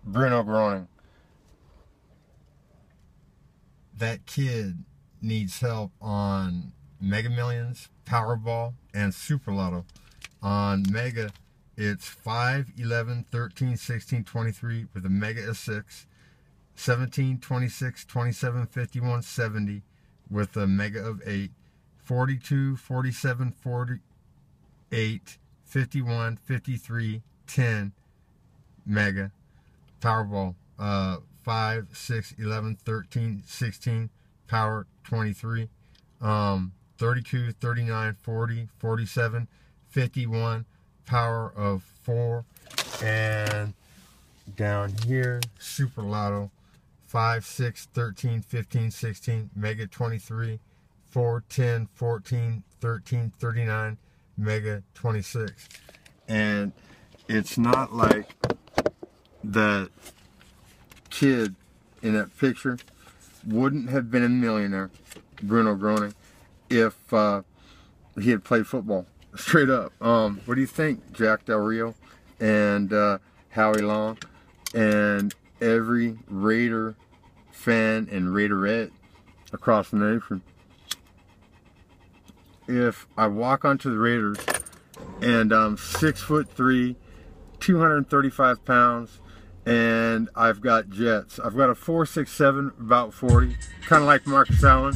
Bruno groaning. That kid needs help on Mega Millions, Powerball, and Super Lotto. On Mega, it's 5, 11, 13, 16, 23 with a Mega of 6. 17, 26, 27, 51, 70 with a Mega of 8. 42, 47, 48, 51, 53, 10 Mega. Powerball, 5, 6, 11, 13, 16, power 23, 32, 39, 40, 47, 51, power of 4, and down here, Super Lotto, 5, 6, 13, 15, 16, Mega 23, 4, 10, 14, 13, 39, Mega 26. And it's not like the kid in that picture wouldn't have been a millionaire, Bruno groaning, if he had played football. Straight up. What do you think, Jack Del Rio and Howie Long and every Raider fan and Raiderette across the nation? If I walk onto the Raiders and I'm 6'3", 235 pounds, and I've got jets. I've got a 4.67, about 40, kind of like Marcus Allen.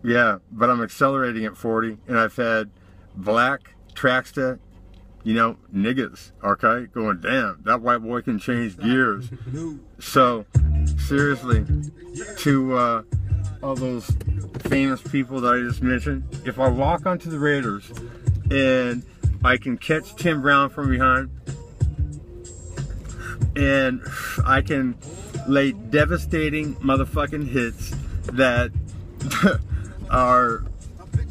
Yeah, but I'm accelerating at 40, and I've had black Traxta, you know, niggas, okay, going, damn, that white boy can change gears. So, seriously, to all those famous people that I just mentioned, if I walk onto the Raiders and I can catch Tim Brown from behind, and I can lay devastating motherfucking hits that are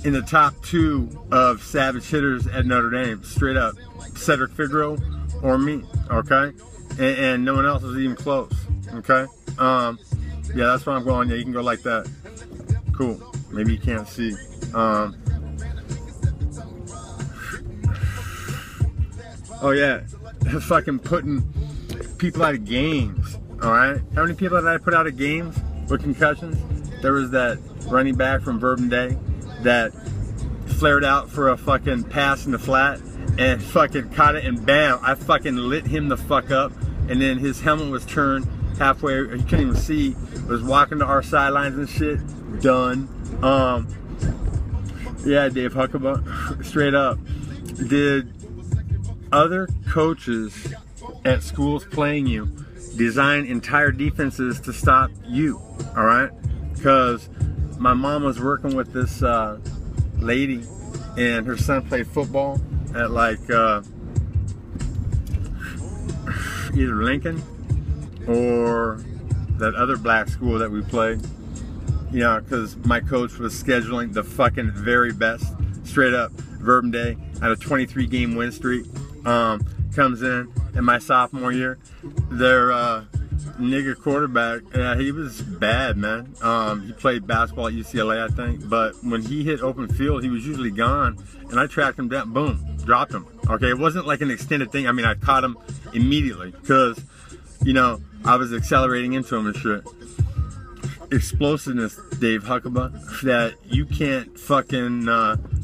in the top 2 of savage hitters at Notre Dame, straight up, Cedric Figaro or me, okay? And no one else is even close, okay? Yeah, that's where I'm going. Yeah, you can go like that. Cool. Maybe you can't see. Oh yeah, fucking putting people out of games, alright? How many people did I put out of games with concussions? There was that running back from Bourbon Day that flared out for a fucking pass in the flat and fucking caught it, and bam, I fucking lit him the fuck up, and then his helmet was turned halfway, he couldn't even see, was walking to our sidelines and shit. Done. Yeah, Dave Huckabee, straight up. Did other coaches at schools playing you design entire defenses to stop you? All right, because my mom was working with this lady, and her son played football at like either Lincoln or that other black school that we played. You know, because my coach was scheduling the fucking very best, straight up. Bourbon Day had a 23-game win streak. Comes in my sophomore year, their nigger quarterback, he was bad, man. He played basketball at UCLA, I think, but when he hit open field, he was usually gone, and I tracked him down, boom, dropped him. Okay, it wasn't like an extended thing. I mean, I caught him immediately, because, you know, I was accelerating into him and shit. Explosiveness, Dave Huckabee, that you can't fucking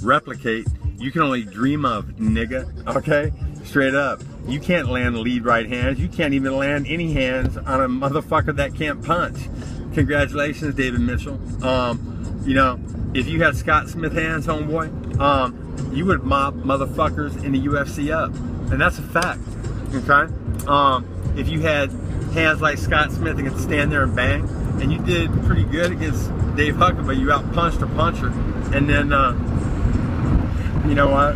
replicate. You can only dream of, nigga, okay? Straight up. You can't land lead right hands. You can't even land any hands on a motherfucker that can't punch. Congratulations, David Mitchell. You know, if you had Scott Smith hands, homeboy, you would mop motherfuckers in the UFC up. And that's a fact, okay? If you had hands like Scott Smith and could stand there and bang, and you did pretty good against Dave Huckabee, you out-punched a puncher, and then, you know what,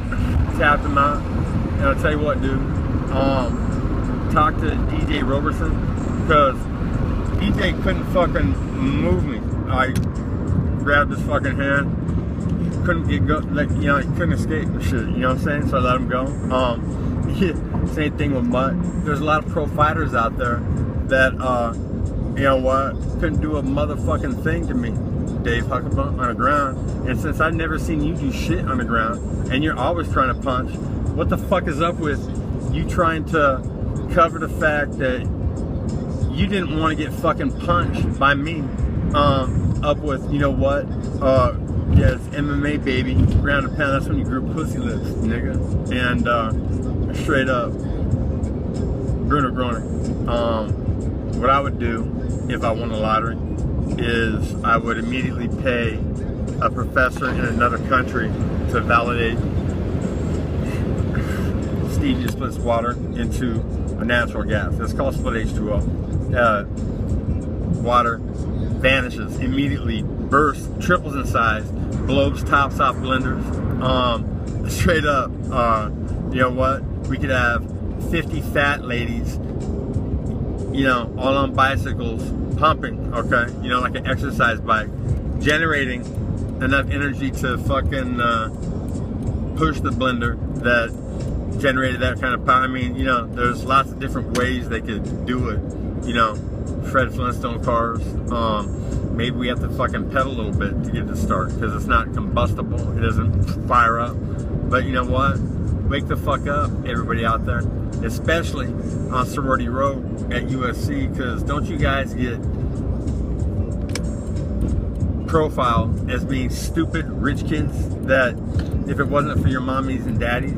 tapped him out. And I'll tell you what, dude, talk to DJ Roberson, because DJ couldn't fucking move me. I grabbed his fucking hand, couldn't get go, like, you know, he couldn't escape and shit, you know what I'm saying? So I let him go. Yeah, same thing with Mutt. There's a lot of pro fighters out there that, you know what, couldn't do a motherfucking thing to me, Dave Huckabee, on the ground. And since I've never seen you do shit on the ground, and you're always trying to punch. What the fuck is up with you trying to cover the fact that you didn't want to get fucking punched by me? Up with, you know what? Yeah, it's MMA, baby. Ground and pound, that's when you grew pussy lips, nigga. And straight up, Bruno Groner. What I would do if I won the lottery is I would immediately pay a professor in another country to validate stevia splits water into a natural gas. It's called split H2O. Water vanishes immediately, bursts, triples in size, blows tops off blenders. Straight up, you know what? We could have 50 fat ladies, you know, all on bicycles, pumping, okay? You know, like an exercise bike, generating enough energy to fucking push the blender that generated that kind of power. I mean, you know, there's lots of different ways they could do it. You know, Fred Flintstone cars. Maybe we have to fucking pedal a little bit to get it to start because it's not combustible. It doesn't fire up. But you know what? Wake the fuck up, everybody out there, especially on Sorority Road at USC, because don't you guys get profiled as being stupid rich kids that if it wasn't for your mommies and daddies,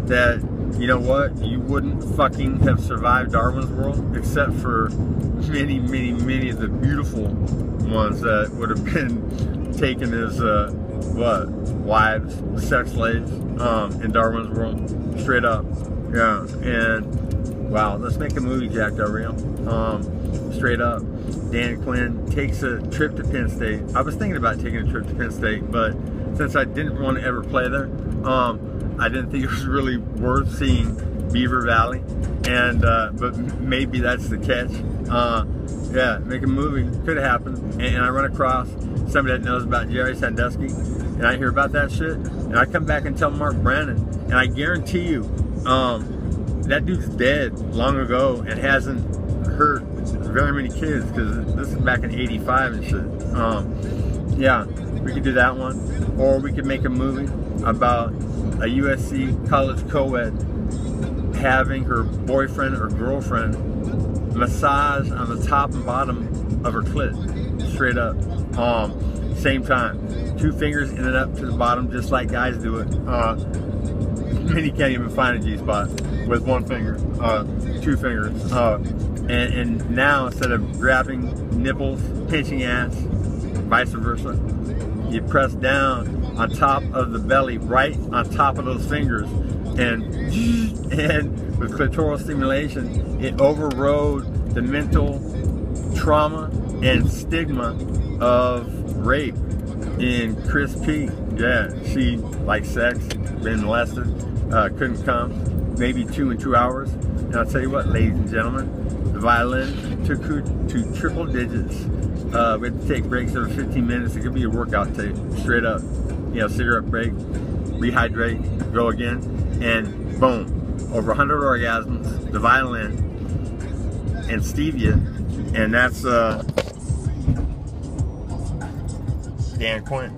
that, you know what, you wouldn't fucking have survived Darwin's world, except for many, many, many of the beautiful ones that would have been taken as what, wives, sex slaves in Darwin's world, straight up. Yeah. And wow, let's make a movie, Jack Del Rio. Straight up, Dan Quinn takes a trip to Penn State. I was thinking about taking a trip to Penn State, but since I didn't want to ever play there, I didn't think it was really worth seeing Beaver Valley, and but maybe that's the catch. Yeah, make a movie, could happen. And I run across somebody that knows about Jerry Sandusky, and I hear about that shit, and I come back and tell Mark Brannon, and I guarantee you, that dude's dead long ago and hasn't hurt very many kids, because this is back in '85 and shit. Yeah, we could do that one, or we could make a movie about a USC college co-ed having her boyfriend or girlfriend massage on the top and bottom of her clit, straight up, same time. 2 fingers in and up to the bottom, just like guys do it. Many can't even find a G-spot with 1 finger, 2 fingers. And now, instead of grabbing nipples, pinching ass, vice versa, you press down on top of the belly, right on top of those fingers, and with clitoral stimulation, it overrode the mental trauma and stigma of rape in Chris P. Yeah, she liked sex, been molested, couldn't come, maybe 2 in 2 hours. And I'll tell you what, ladies and gentlemen, the violin took her to triple digits. We had to take breaks every 15 minutes. It could be a workout tape, straight up. You know, cigarette break, rehydrate, go again, and boom, over 100 orgasms, the violin, and stevia, and that's Dan Quinn.